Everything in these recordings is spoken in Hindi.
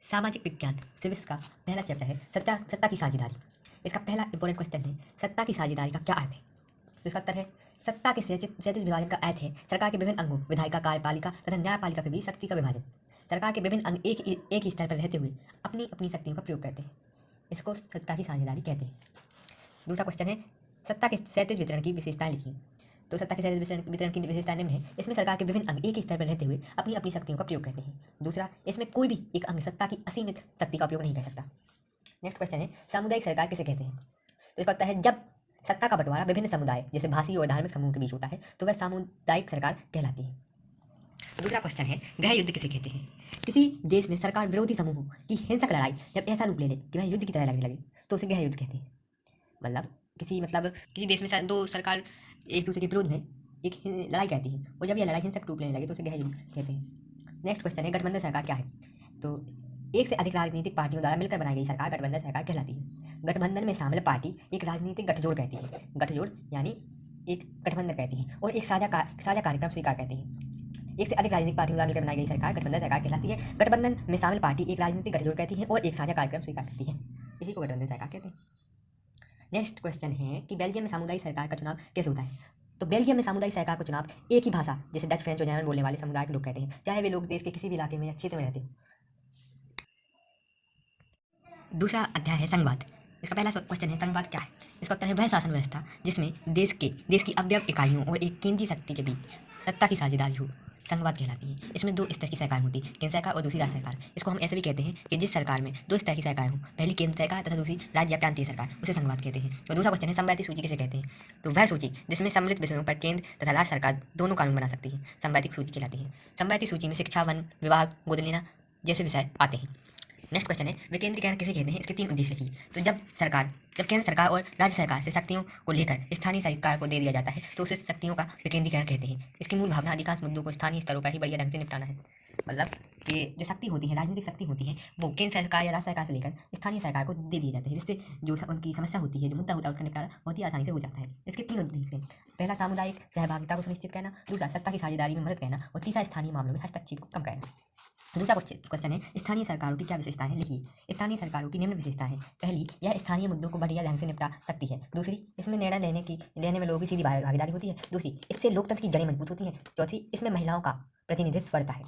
सामाजिक विज्ञान सिविक्स का पहला चैप्टर है सत्ता की साझेदारी। इसका पहला इंपॉर्टेंट क्वेश्चन है, सत्ता की साझेदारी का क्या अर्थ है। तो इसका उत्तर है, सत्ता के क्षैतिज विभाजन का अर्थ है सरकार के विभिन्न अंगों विधायिका, कार्यपालिका तथा न्यायपालिका के बीच शक्ति का विभाजन। सरकार के विभिन्न अंग एक ही स्तर पर रहते हुए अपनी अपनी शक्तियों का प्रयोग करते हैं, इसको सत्ता की साझेदारी कहते हैं। दूसरा क्वेश्चन है, सत्ता के क्षैतिज वितरण की विशेषताएं लिखिए। तो सत्ता के क्षैतिज वितरण की विशेषताएं निम्न है, इसमें सरकार के विभिन्न अंग एक ही स्तर पर रहते हुए अपनी अपनी शक्तियों का प्रयोग करते हैं। दूसरा, इसमें कोई भी एक अंग सत्ता की असीमित शक्ति का उपयोग नहीं कर सकता। नेक्स्ट क्वेश्चन है, सामुदायिक सरकार किसे कहते हैं। तो इसका उत्तर है, जब सत्ता का बंटवारा विभिन्न समुदाय जैसे भाषी और धार्मिक समूह के बीच होता है तो वह सामुदायिक सरकार कहलाती है। दूसरा क्वेश्चन है, गृह युद्ध किसे कहते हैं। किसी देश में सरकार विरोधी समूहों की हिंसक लड़ाई जब ऐसा रूप ले ले कि वह युद्ध की तरह लगने लगे तो उसे गृह युद्ध कहते हैं। किसी देश में दो सरकार एक दूसरे के विरोध में एक लड़ाई कहती है और जब यह लड़ाई हिंसक रूप लेने लगे तो उसे गृह युद्ध कहते हैं। नेक्स्ट क्वेश्चन है, गठबंधन सरकार क्या है। तो एक से अधिक राजनीतिक पार्टियों द्वारा मिलकर बनाई गई सरकार गठबंधन सरकार कहलाती है। गठबंधन में शामिल पार्टी एक राजनीतिक गठजोड़ कहती है, गठजोड़ यानी एक गठबंधन कहती है, और एक साझा कार्यक्रम स्वीकार कहती है। एक से अधिक राजनीतिक पार्टियों द्वारा मिलकर बनाई गई सरकार गठबंधन सरकार कहलाती है। गठबंधन में शामिल पार्टी एक राजनीतिक गठजोड़ कहती है और एक साझा कार्यक्रम स्वीकार करती है, इसी को गठबंधन सरकार कहते हैं। नेक्स्ट क्वेश्चन है कि बेल्जियम में सामुदायिक सरकार का चुनाव कैसे होता है। तो बेल्जियम में सामुदायिक सरकार का चुनाव एक ही भाषा जैसे डच, फ्रेंच और जर्मन बोलने वाले समुदाय के लोग कहते हैं, चाहे वे लोग देश के किसी भी इलाके में या क्षेत्र में रहते हो। दूसरा अध्याय है संघवाद। इसका पहला क्वेश्चन है, संघवाद क्या है। इसका उत्तर है, वह शासन व्यवस्था जिसमें देश की अवयव इकाइयों और एक केंद्रीय शक्ति के बीच सत्ता की साझेदारी हो, संघवाद कहलाती है। इसमें दो स्तर की सरकार होती है, केंद्र सरकार और दूसरी राज्य सरकार। इसको हम ऐसे भी कहते हैं कि जिस सरकार में दो स्तर की सरकार हो, पहली केंद्र सरकार तथा दूसरी राज्य या प्रांतीय सरकार, उसे संघवाद कहते हैं। तो दूसरा क्वेश्चन है, समवैतिक सूची किसे कहते हैं। तो वह सूची जिसमें सम्मिलित विषयों पर केंद्र तथा राज्य सरकार दोनों कानून बना सकती है, समवैतिक सूची कहलाती है। समवैतिक सूची में शिक्षा, वन, विवाह, गोद लेना जैसे विषय आते हैं। नेक्स्ट क्वेश्चन है, विकेंद्रीकरण किसे कहते हैं। इसके तीन उद्देश्य लिखिए। तो जब केंद्र सरकार और राज्य सरकार से शक्तियों को लेकर स्थानीय सरकार को दे दिया जाता है तो उसे शक्तियों का विकेंद्रीकरण कहते हैं। इसकी मूल भावना अधिकांश मुद्दों को स्थानीय स्तरों पर ही बढ़िया ढंग से निपटाना है। मतलब ये जो शक्ति होती है, राजनीतिक शक्ति होती है, वो केंद्र सरकार या राज्य सरकार से लेकर स्थानीय सरकार को दे दिए जाते हैं, जिससे जो उनकी समस्या होती है, जो मुद्दा होता है, उसका निपटारा बहुत ही आसानी से हो जाता है। इसके तीन उद्देश्य हैं, पहला सामुदायिक सहभागिता को सुनिश्चित करना, दूसरा सत्ता की साझेदारी में मदद करना और तीसरा स्थानीय मामलों में हस्तक्षेप को कम करना। दूसरा क्वेश्चन है, स्थानीय सरकारों की क्या विशेषताएं हैं, लिखिए। स्थानीय सरकारों की निम्न विशेषताएं हैं। पहली, यह स्थानीय मुद्दों को बढ़िया ढंग से निपटा सकती है। दूसरी, इसमें निर्णय लेने में लोगों की सीधी भागीदारी होती है। दूसरी, इससे लोकतंत्र की जड़ें मजबूत होती हैं। चौथी, इसमें महिलाओं का प्रतिनिधित्व बढ़ता है,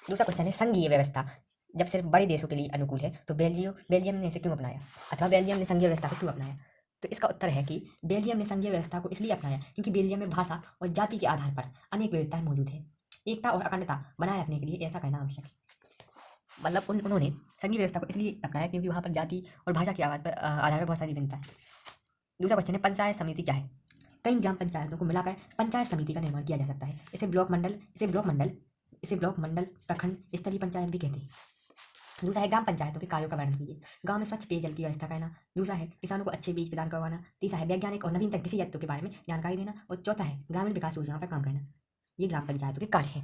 दूसरा क्वेश्चन है, संघीय व्यवस्था जब सिर्फ बड़े देशों के लिए अनुकूल है तो बेल्जियम ने इसे क्यों अपनाया, अथवा बेल्जियम ने संघीय व्यवस्था को क्यों अपनाया। तो इसका उत्तर है कि बेल्जियम ने संघीय व्यवस्था को इसलिए अपनाया क्योंकि बेल्जियम में भाषा और जाति के आधार पर अनेक विविधताएं मौजूद है। एकता और अखंडता बनाए रखने के लिए ऐसा करना आवश्यक है। मतलब उन्होंने संघीय व्यवस्था को इसलिए अपनाया क्योंकि वहाँ पर जाति और भाषा के आधार पर बहुत सारी विभिन्नता है। दूसरा क्वेश्चन है, पंचायत समिति क्या है। कई ग्राम पंचायतों को मिलाकर पंचायत समिति का निर्माण किया जा सकता है। इसे ब्लॉक मंडल प्रखंड स्तरीय पंचायत भी कहते हैं। दूसरा है, ग्राम पंचायतों के कार्यों का वर्णन कीजिए। गांव में स्वच्छ पेयजल की व्यवस्था करना। दूसरा है, किसानों को अच्छे बीज प्रदान करवाना। तीसरा है, वैज्ञानिक और नवीनतम कृषि यंत्रों के बारे में जानकारी देना। और चौथा है, ग्रामीण विकास योजनाओं पर काम करना। ये ग्राम पंचायतों के कार्य हैं।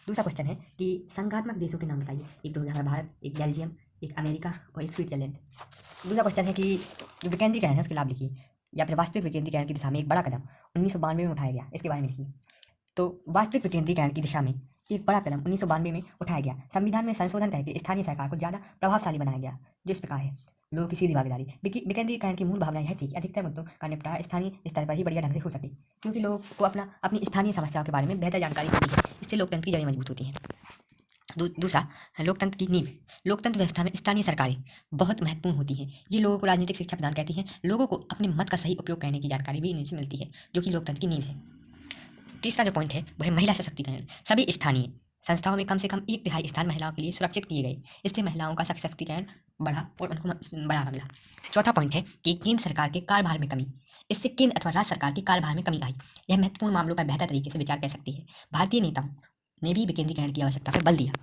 दूसरा क्वेश्चन है कि संघात्मक देशों के नाम बताइए। एक तो हमारा भारत, एक बेल्जियम, एक अमेरिका और एक स्विट्जरलैंड। दूसरा क्वेश्चन है कि जो विकेंद्रीकरण है उसके लाभ लिखिए, या फिर वास्तविक विकेंद्रीकरण की दिशा में एक बड़ा कदम 1992 में उठाया गया, इसके बारे में लिखिए। तो वास्तविक विकेंद्रीकरण की दिशा में एक बड़ा कदम 1992 में उठाया गया। संविधान में संशोधन करके स्थानीय सरकार को ज़्यादा प्रभावशाली बनाया गया, जो इस प्रकार है, लोगों की सीधी भागीदारी। विकेंद्रीकरण की मूल भावना यह थी कि अधिकतर मुद्दों का निपटारा स्थानीय स्तर पर ही बढ़िया ढंग से हो सके, क्योंकि लोगों को अपनी स्थानीय समस्याओं के बारे में बेहतर जानकारी होती है। इससे लोकतंत्र की जड़ें मजबूत होती हैं। दूसरा, लोकतंत्र की नींव। लोकतंत्र व्यवस्था में स्थानीय सरकारें बहुत महत्वपूर्ण होती हैं। ये लोगों को राजनीतिक शिक्षा प्रदान करती हैं, लोगों को अपने मत का सही उपयोग करने की जानकारी भी इनसे मिलती है, जो कि लोकतंत्र की नींव है। तीसरा जो पॉइंट है वो है महिला सशक्तिकरण। सभी स्थानीय संस्थाओं में कम से कम 1/3 स्थान महिलाओं के लिए सुरक्षित किए गए। इससे महिलाओं का सशक्तिकरण बढ़ा और उनको बढ़ावा मिला। चौथा पॉइंट है कि केंद्र सरकार के कार्यभार में कमी। इससे केंद्र अथवा राज्य सरकार के कार्यभार में कमी आई। यह महत्वपूर्ण मामलों पर बेहतर तरीके से विचार कर सकती है। भारतीय नेताओं ने भी विकेंद्रीकरण की आवश्यकता पर बल दिया।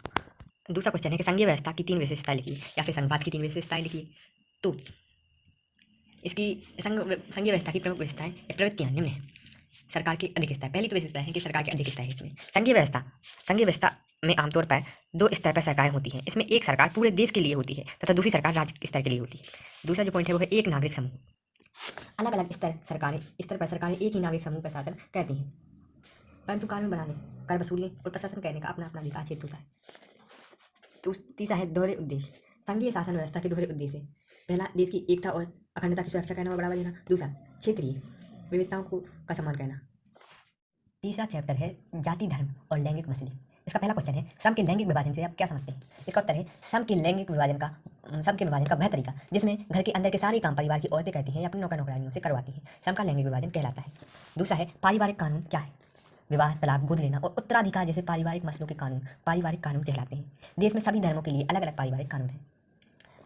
दूसरा क्वेश्चन है कि संघीय व्यवस्था की 3 विशेषताएं लिखिए, या फिर संघवाद की 3 विशेषताएं लिखिए। तो इसकी संघीय व्यवस्था की प्रमुख विशेषताएं या प्रवृत्तियां निम्न है। सरकार की अधिक स्तर। पहली तो विशेषता है कि सरकार की अधिक स्तर है इसमें। संघीय व्यवस्था में आमतौर पर 2 स्तर पर सरकारें होती हैं। इसमें एक सरकार पूरे देश के लिए होती है तथा दूसरी सरकार राज्य स्तर के लिए होती है। दूसरा जो पॉइंट है वो है एक नागरिक समूह। अलग अलग स्तर पर सरकारें एक ही नागरिक समूह का शासन करती हैं, परंतु कानून बनाने, कर वसूलने और प्रशासन करने का अपना अपना अधिकार क्षेत्र होता है। तो तीसरा है दोहरे उद्देश्य, संघीय शासन व्यवस्था के दोहरे उद्देश्य। पहला, देश की एकता और अखंडता की सुरक्षा करना और बढ़ावा देना। दूसरा, क्षेत्रीय विविधताओं को का सम्मान करना। तीसरा चैप्टर है जाति, धर्म और लैंगिक मसले। इसका पहला क्वेश्चन है, श्रम के लैंगिक विभाजन से आप क्या समझते हैं? इसका उत्तर है, श्रम के विभाजन का वह तरीका जिसमें घर के अंदर के सारे काम परिवार की औरतें करती हैं या अपनी नौकर नौकरानियों से करवाती हैं, श्रम का लैंगिक विभाजन कहलाता है। दूसरा है पारिवारिक कानून क्या है? विवाह, तलाक, गोद लेना और उत्तराधिकार जैसे पारिवारिक मसलों के कानून पारिवारिक कानून कहलाते हैं। देश में सभी धर्मों के लिए अलग अलग पारिवारिक कानून हैं।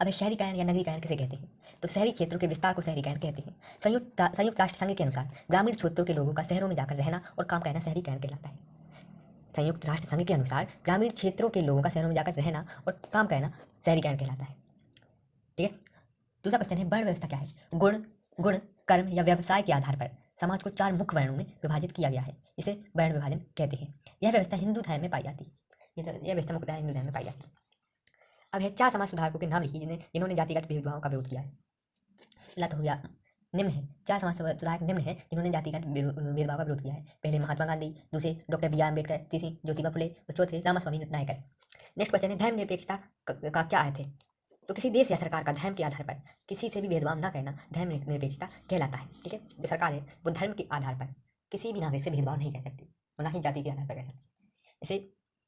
अब शहरीकरण या नगरीकरण किसे कहते हैं? तो शहरी क्षेत्रों के विस्तार को शहरीकरण कहते हैं। संयुक्त राष्ट्र संघ के अनुसार ग्रामीण क्षेत्रों के लोगों का शहरों में जाकर रहना और काम करना शहरीकरण कहलाता है। संयुक्त राष्ट्र संघ के अनुसार ग्रामीण क्षेत्रों के लोगों का शहरों में जाकर रहना और काम करना शहरीकरण कहलाता है। ठीक है। दूसरा क्वेश्चन है, वर्ण व्यवस्था क्या है? गुण, कर्म या व्यवसाय के आधार पर समाज को 4 मुख्य वर्णों में विभाजित किया गया है, इसे वर्ण विभाजन कहते हैं। यह व्यवस्था हिंदू धर्म में पाई जाती है। यह व्यवस्था मुख्यतः हिंदू धर्म में पाई जाती है। अब है 4 समाज सुधारकों के नाम लिखिए जिन्होंने जातिगत भेदभाव का विरोध किया है। पहला तो हो गया, निम्न है 4 समाज सुधारक निम्न है जिन्होंने जातिगत भेदभाव का विरोध किया है। पहले महात्मा गांधी, दूसरे डॉक्टर बी आर अम्बेडकर, तीसरी ज्योतिबा फुले और चौथे रामास्वामी नायकर। नेक्स्ट क्वेश्चन है, धर्मनिरपेक्षता का क्या अर्थ है? तो किसी देश या सरकार का धर्म के आधार पर किसी से भी भेदभाव न करना धर्मनिरपेक्षता कहलाता है। ठीक है। जो सरकार है वो धर्म के आधार पर किसी भी नागरिक से भेदभाव नहीं कर सकती और ना ही जाति के आधार पर कर सकती। इसे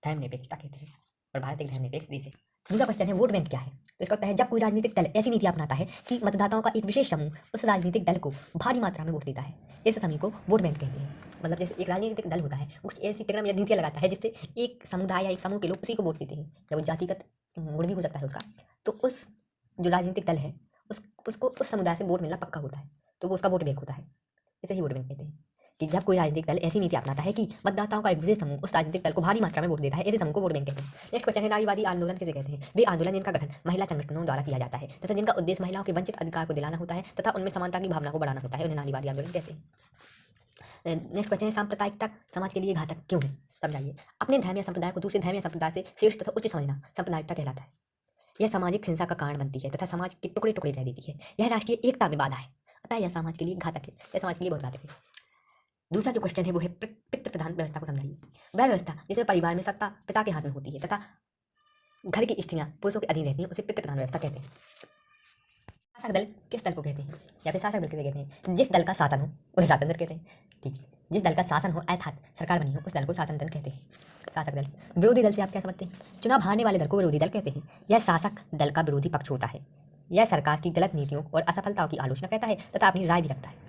धर्मनिरपेक्षता कहते हैं और भारत एक धर्मनिरपेक्ष देश है। दूसरा क्वेश्चन है, वोट बैंक क्या है? तो इसका उत्तर है, जब कोई राजनीतिक दल ऐसी नीति अपनाता है कि मतदाताओं का एक विशेष समूह उस राजनीतिक दल को भारी मात्रा में वोट देता है, इस समूह को वोट बैंक कहते हैं। मतलब जैसे एक राजनीतिक दल होता है वो कुछ ऐसी तिगड़म या नीतियाँ लगाता है जिससे एक समुदाय या एक समूह के लोग उसी को वोट देते हैं, या वो जातिगत वोट भी हो सकता है उसका, तो उस जो राजनीतिक दल है उसको उस समुदाय से वोट मिलना पक्का होता है, तो वो उसका वोट बैंक होता है। इसे ही वोट बैंक कहते हैं कि जब कोई राजनीतिक दल ऐसी नीति अपनाता है कि मतदाताओं का एक विशेष समूह उस राजनीतिक दल को भारी मात्रा में वोट देता है, ऐसे समूह को वोट बैंक कहते हैं। नेक्स्ट क्वेश्चन है, नारीवादी आंदोलन किसे कहते हैं? वे आंदोलन जिनका गठन महिला संगठनों द्वारा किया जाता है तथा जिनका उद्देश्य महिलाओं के वंचित अधिकार को दिलाना होता है तथा उनमें समानता की भावना को बढ़ाना होता है, उन्हें नारीवादी आंदोलन कहते हैं। नेक्स्ट क्वेश्चन है, सांप्रदायिकता समाज के लिए घातक क्यों है? समझाइए। अपने धर्म या संप्रदाय को दूसरे धर्म या संप्रदाय से श्रेष्ठ तथा उच्च समझना सांप्रदायिकता कहलाता है। यह सामाजिक हिंसा का कारण बनती है तथा समाज के टुकड़े टुकड़े कर देती है। यह राष्ट्रीय एकता में बाधा है, अतः यह समाज के लिए घातक है, यह समाज के लिए बहुत घातक है। दूसरा जो क्वेश्चन है वो है पितृ प्रधान व्यवस्था को समझाइए। वह व्यवस्था जिसमें परिवार में सत्ता पिता के हाथ में होती है तथा घर की स्त्रियां पुरुषों के अधीन रहती हैं, उसे पितृ प्रधान व्यवस्था कहते हैं। शासक दल किस दल को कहते हैं, या फिर शासक दल किसे कहते हैं? जिस दल का शासन हो उसे शासन दल कहते हैं। ठीक, जिस दल का शासन हो अर्थात सरकार बनी हो उस दल को शासन दल कहते हैं, शासक दल। विरोधी दल से आप क्या समझते हैं? चुनाव हारने वाले दल को विरोधी दल कहते हैं। यह शासक दल का विरोधी पक्ष होता है। यह सरकार की गलत नीतियों और असफलताओं की आलोचना करता है तथा अपनी राय भी रखता है।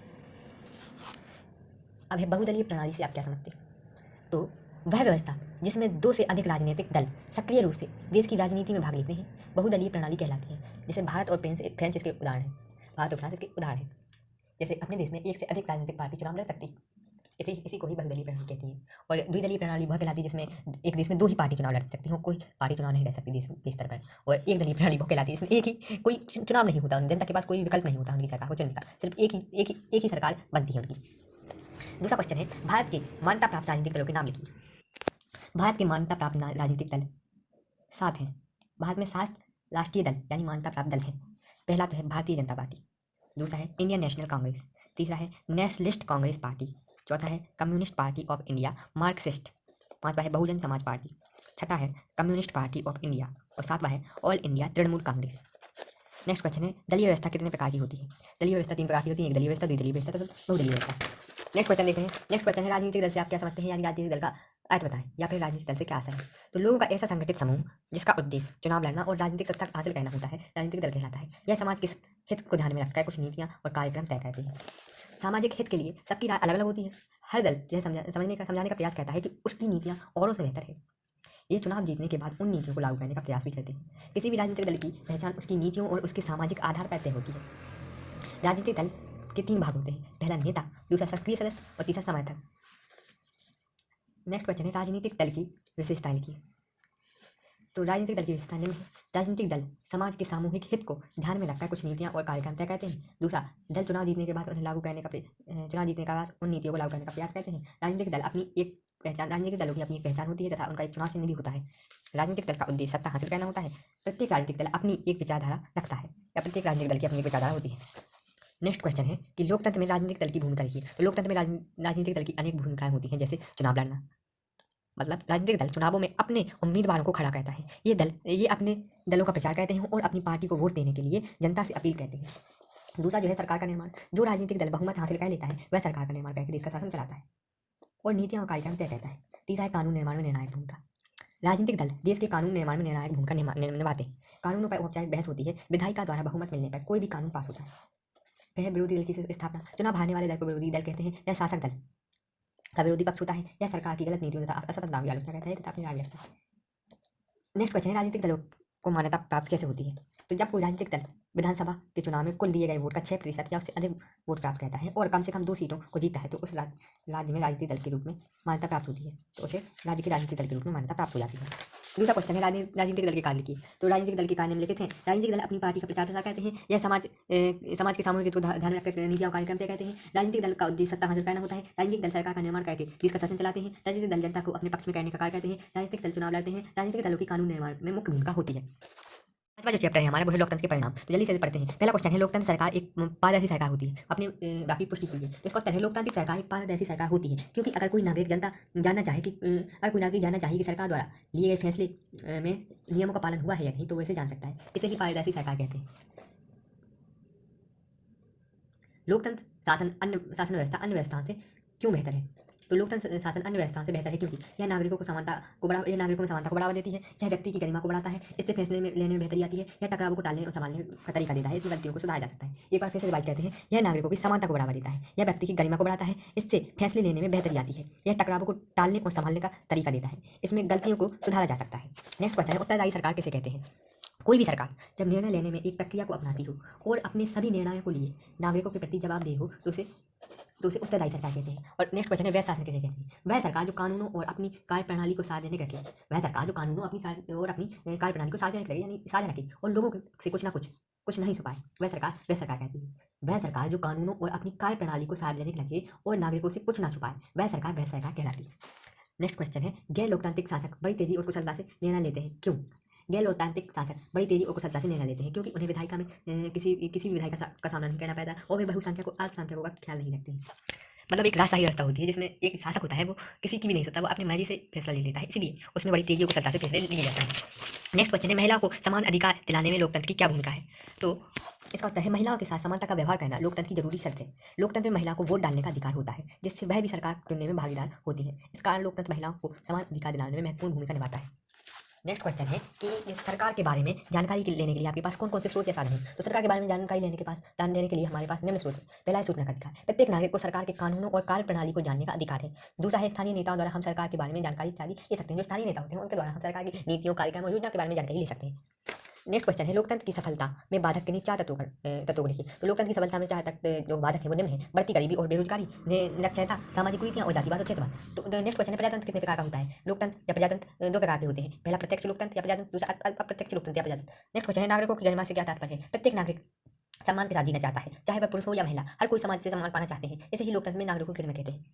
अब है बहुदलीय प्रणाली से आप क्या समझते हैं? तो वह व्यवस्था जिसमें 2 से अधिक राजनीतिक दल सक्रिय रूप से देश की राजनीति में भाग लेते हैं बहुदलीय प्रणाली कहलाती है। जैसे भारत और फ्रांस इसके उदाहरण है। भारत और फ्रांस इसके उदाहरण है। जैसे अपने देश में 1 से अधिक राजनीतिक पार्टी चुनाव लड़ सकती है, इसी को ही बहुदलीय प्रणाली कहती है। और द्विदलीय प्रणाली वह कहलाती है जिसमें एक देश में 2 ही पार्टी चुनाव लड़ सकती हो, कोई पार्टी चुनाव नहीं लड़ सकती देश के स्तर पर। और एक दलीय प्रणाली वह कहलाती है जिसमें एक ही कोई चुनाव नहीं होता, जनता के पास कोई विकल्प नहीं होता उनकी सरकार को चुनने का, सिर्फ एक ही सरकार बनती है उनकी। दूसरा क्वेश्चन है, भारत के मान्यता प्राप्त राजनीतिक दलों के नाम लिखिए। भारत के मान्यता प्राप्त राजनीतिक दल 7 हैं। भारत में 7 राष्ट्रीय दल यानी मान्यता प्राप्त दल हैं। पहला तो है भारतीय जनता पार्टी, दूसरा है इंडियन नेशनल कांग्रेस, तीसरा है नेशनलिस्ट कांग्रेस पार्टी, चौथा है communist party of India Marxist, पांचवा है बहुजन समाज पार्टी, छठा है कम्युनिस्ट पार्टी ऑफ इंडिया और सातवां है all India Trinamool Congress. Next question है, दलीय व्यवस्था कितने प्रकार की होती है? दलीय व्यवस्था 3 प्रकार की होती है, एक दलीय व्यवस्था, द्विदलीय व्यवस्था तथा बहुदलीय व्यवस्था। नेक्स्ट क्वेश्चन देखते हैं। नेक्स्ट क्वेश्चन है, राजनीतिक दल से आप क्या समझते हैं, यानी राजनीतिक दल का अर्थ बताएं, या फिर राजनीतिक दल से क्या असर है? तो लोगों का ऐसा संगठित समूह जिसका उद्देश्य चुनाव लड़ना और राजनीतिक सत्ता हासिल करना होता है राजनीतिक दल कहलाता है। यह समाज के हित को ध्यान में रखकर कुछ नीतियां और कार्यक्रम तय करती है। सामाजिक हित के लिए सबकी राय अलग अलग होती है। हर दल यह समझाने का प्रयास करता है कि उसकी नीतियाँ औरों से बेहतर है। ये चुनाव जीतने के बाद उन नीतियों को लागू करने का प्रयास भी करते हैं। किसी भी राजनीतिक दल की पहचान उसकी नीतियों और उसके सामाजिक आधार पर तय होती है। राजनीतिक दल के 3 भाग होते हैं, पहला नेता, दूसरा सक्रिय सदस्य और तीसरा समर्थक। नेक्स्ट क्वेश्चन है, राजनीतिक दल की विशेषता लिखिए। तो राजनीतिक दल की विशेषता निम्न है। राजनीतिक दल समाज के सामूहिक हित को ध्यान में रखकर कुछ नीतियां और कार्यक्रम तय करते हैं। दूसरा, दल चुनाव जीतने के बाद उन्हें लागू करने का चुनाव जीतने के बाद उन नीतियों को लागू करने का प्रयास करते हैं। राजनीतिक दलों की अपनी एक पहचान होती है तथा उनका एक चुनाव चिन्ह भी होता है। राजनीतिक दल का उद्देश्य सत्ता हासिल करना होता है। प्रत्येक राजनीतिक दल अपनी एक विचारधारा रखता है, या प्रत्येक राजनीतिक दल की अपनी एक विचारधारा होती है। नेक्स्ट क्वेश्चन है कि लोकतंत्र में राजनीतिक दल की भूमिका लिखिए। तो लोकतंत्र में राजनीतिक दल की अनेक भूमिकाएं होती हैं, जैसे चुनाव लड़ना, मतलब राजनीतिक दल चुनावों में अपने उम्मीदवारों को खड़ा करता है। ये अपने दलों का प्रचार करते हैं और अपनी पार्टी को वोट देने के लिए जनता से अपील करते हैं। दूसरा जो है सरकार का निर्माण। जो राजनीतिक दल बहुमत हासिल कर लेता है वह सरकार का निर्माण करके देश का शासन चलाता है और नीतियां और कार्यक्रम तय करता है। तीसरा है कानून निर्माण में निर्णायक भूमिका। राजनीतिक दल देश के कानून निर्माण में निर्णायक भूमिका निभाते हैं। कानूनों पर औपचारिक बहस होती है। विधायिका द्वारा बहुमत मिलने पर कोई भी कानून पास होता है। वह विरोधी दल की स्थापना। चुनाव हारने वाले दल को विरोधी दल कहते हैं। यह शासक दल का विरोधी पक्ष होता है। यह सरकार की गलत नीतियों तथा असफलताओं की आलोचना करता है तथा अपनी राय रखता है। नेक्स्ट क्वेश्चन है राजनीतिक दलों को मान्यता प्राप्त कैसे होती है। तो जब कोई राजनीतिक दल विधानसभा के चुनाव में कुल दिए गए वोट का 6% या उससे अधिक वोट प्राप्त करता है और कम से कम 2 सीटों को जीतता है तो उस राज्य में राजनीतिक दल के रूप में मान्यता प्राप्त होती है। तो उसे राज्य के राजनीतिक दल के रूप में मान्यता प्राप्त हो जाती है। दूसरा क्वेश्चन है राजनीतिक दल के कार्य की। तो राजनीतिक दल के कार्य निम्नलिखित हैं। राजनीतिक दल अपनी पार्टी का प्रचार प्रसार करते हैं। यह समाज के सामूहिक हितों को ध्यान में रखकर नीतियां और कार्यक्रम तय करते हैं। राजनीतिक दल का उद्देश्य सत्ता हासिल करना होता है। राजनीतिक दल सरकार का निर्माण करके देश का शासन चलाते हैं। राजनीतिक दल जनता को अपने पक्ष में करने का कार्य करते हैं। राजनीतिक दल चुनाव लड़ते हैं। राजनीतिक दलों की कानून निर्माण में मुख्य भूमिका होती है। पांचवा जो चैप्टर है हमारा वो है लोकतंत्र के परिणाम। तो जल्दी से पढ़ते हैं। पहला क्वेश्चन है लोकतंत्र सरकार एक पारदर्शी सरकार होती है। अपने बाकी पुष्टि कीजिए। तो इसका उत्तर है लोकतांत्रिक सरकार एक पारदर्शी सरकार होती है क्योंकि अगर कोई नागरिक जानना चाहे कि सरकार द्वारा लिए गए फैसले में नियमों का पालन हुआ है या नहीं तो वो इसे जान सकता है। इसे ही पारदर्शी सरकार कहते हैं। लोकतंत्र शासन व्यवस्था अन्य व्यवस्थाओं से क्यों बेहतर है। तो लोकतंत्र शासन अन्य व्यवस्थाओं से बेहतर है क्योंकि यह नागरिकों में समानता को बढ़ावा देती है। यह व्यक्ति की गरिमा को बढ़ाता है। इससे फैसले में लेने में बेहतरी आती है। यह टकरावों को टालने और संभालने का तरीका देता है। इसमें गलतियों को सुधारा जा सकता है। एक बार फिर से रिवाइज करते हैं। यह नागरिकों की समानता को बढ़ावा देता है। यह व्यक्ति की गरिमा को बढ़ाता है। इससे फैसले लेने में बेहतरी आती है। यह टकरावों को टालने और संभालने का तरीका देता है। इसमें गलतियों को सुधारा जा सकता है। नेक्स्ट क्वेश्चन है उत्तरदायी सरकार किसे कहते हैं। कोई भी सरकार जब निर्णय लेने में एक प्रक्रिया को अपनाती हो और अपने सभी निर्णयों को लिए नागरिकों के प्रति जवाबदेह हो तो उसे उत्तरदायी सरकार कहते हैं। और नेक्स्ट क्वेश्चन है वह शासन किसे कहते हैं। वह सरकार जो कानूनों और अपनी कार्यप्रणाली को सार्वजनिक रखे। वह सरकार जो कानूनों और अपनी कार्यप्रणाली को सार्वजनिक रखे यानी साझा रखे और लोगों से कुछ नहीं छुपाए वह सरकार कहती है। वह सरकार जो कानूनों और अपनी कार्यप्रणाली को सार्वजनिक रखे और नागरिकों से कुछ ना छुपाए वह सरकार कहलाती है। नेक्स्ट क्वेश्चन है गैर लोकतांत्रिक शासक बड़ी तेजी और कुशलता से निर्णय लेते हैं क्यों। गैर लोकतांत्रिक शासक बड़ी तेजी और कुशलता से निर्णय लेते हैं क्योंकि उन्हें विधायिका में किसी भी विधायिका का सामना नहीं करना पड़ता और वे बहुसंख्यक और अल्पसंख्यकों का ख्याल नहीं रखते हैं। मतलब एक राजशाही व्यवस्था होती है जिसमें एक शासक होता है वो किसी की भी नहीं सोता वो अपनी मर्जी से फैसला ले लेता है इसलिए उसमें बड़ी तेजी और कुशलता से फैसले लिए जाते हैं। नेक्स्ट क्वेश्चन है महिलाओं को समान अधिकार दिलाने में लोकतंत्र की क्या भूमिका है। तो इसका उत्तर है महिलाओं के साथ समानता का व्यवहार करना लोकतंत्र की जरूरी शर्त है। लोकतंत्र में महिलाओं को वोट डालने का अधिकार होता है जिससे वह भी सरकार चुनने में भागीदार होती है। इस कारण लोकतंत्र महिलाओं को समान अधिकार दिलाने में महत्वपूर्ण भूमिका निभाता है। नेक्स्ट क्वेश्चन है कि सरकार के बारे में जानकारी लेने के लिए आपके पास कौन कौन से स्रोत या साधन हैं। तो सरकार के बारे में जानकारी लेने के लिए हमारे पास निम्न स्रोत है। पहला है सूचना का अधिकार। प्रत्येक नागरिक को सरकार के कानूनों और कार्यप्रणाली को जानने का अधिकार है। दूसरा है स्थानीय नेताओं द्वारा हम सरकार के बारे में जानकारी इत्यादि ले सकते हैं। जो स्थानीय नेता होते हैं उनके द्वारा हम सरकार की नीतियों कार्यक्रम और योजना के बारे में जानकारी ले सकते हैं। नेक्स्ट क्वेश्चन है लोकतंत्र की सफलता में बाधक के चार तत्वों को लिखिए। तो लोकतंत्र की सफलता में चार तक जो बाधक है वो निम्न है। बढ़ती गरीबी और बेरोजगारी, निरक्षरता, सामाजिक कुरीतियां और जातिवाद और क्षेत्रवाद। तो नेक्स्ट क्वेश्चन है प्रजातंत्र कितने प्रकार का होता है। लोकतंत्र या प्रजातंत्र दो प्रकार के होते हैं। पहला प्रत्यक्ष लोकतंत्र या प्रजातंत्र, दूसरा अप्रत्यक्ष लोकतंत्र या प्रजातंत्र। नेक्स्ट क्वेश्चन है नागरिकों की गरिमा से क्या तात्पर्य है। प्रत्येक नागरिक सम्मान के साथ जीना चाहता है चाहे वह पुरुष हो या महिला। हर कोई समाज से सम्मान पाना चाहते हैं। इसे ही लोकतंत्र में नागरिकों की गरिमा कहते हैं।